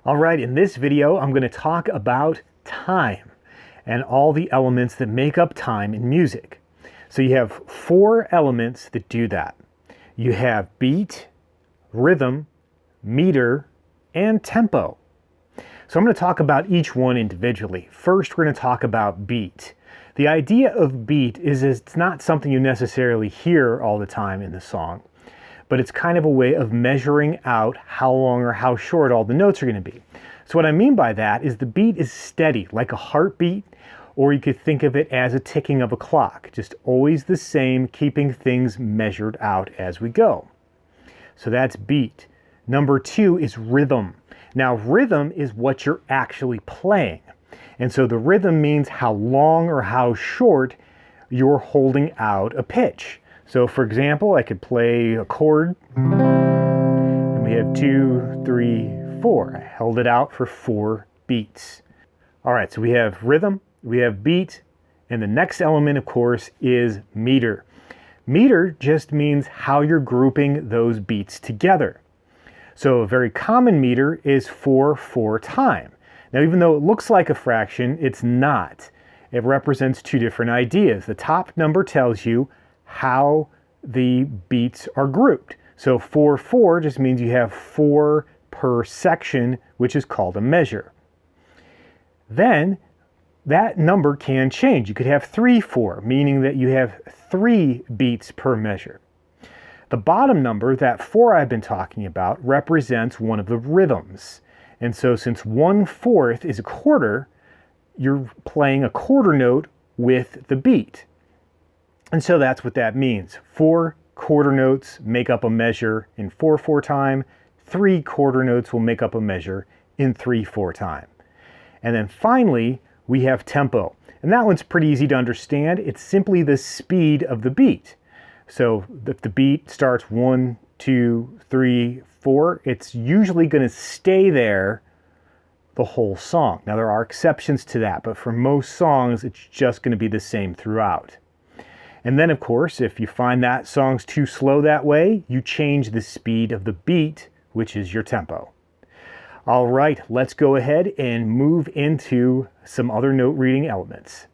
All right, in this video, I'm going to talk about time and all the elements that make up time in music. So you have four elements that do that. You have beat, rhythm, meter, and tempo. So I'm going to talk about each one individually. First, we're going to talk about beat. The idea of beat is it's not something you necessarily hear all the time in the song, but it's kind of a way of measuring out how long or how short all the notes are going to be. So what I mean by that is the beat is steady, like a heartbeat, or you could think of it as a ticking of a clock, just always the same, keeping things measured out as we go. So that's beat. Number two is rhythm. Now, rhythm is what you're actually playing. And so the rhythm means how long or how short you're holding out a pitch. So for example, I could play a chord, and we have 2, 3, 4. I held it out for 4 beats. All right, so we have rhythm, we have beat, and the next element, of course, is meter. Meter just means how you're grouping those beats together. So a very common meter is 4/4 time. Now, even though it looks like a fraction, it's not. It represents two different ideas. The top number tells you how the beats are grouped. So 4/4 just means you have 4 per section, which is called a measure. Then that number can change. You could have 3/4, meaning that you have 3 beats per measure. The bottom number, that 4 I've been talking about, represents one of the rhythms. And so since 1/4 is a quarter, you're playing a quarter note with the beat. And so that's what that means. 4 quarter notes make up a measure in 4/4 time. 3 quarter notes will make up a measure in 3/4 time. And then finally, we have tempo. And that one's pretty easy to understand. It's simply the speed of the beat. So if the beat starts 1, 2, 3, 4, it's usually going to stay there the whole song. Now there are exceptions to that, but for most songs, it's just going to be the same throughout. And then of course, if you find that song's too slow that way, you change the speed of the beat, which is your tempo. All right, let's go ahead and move into some other note reading elements.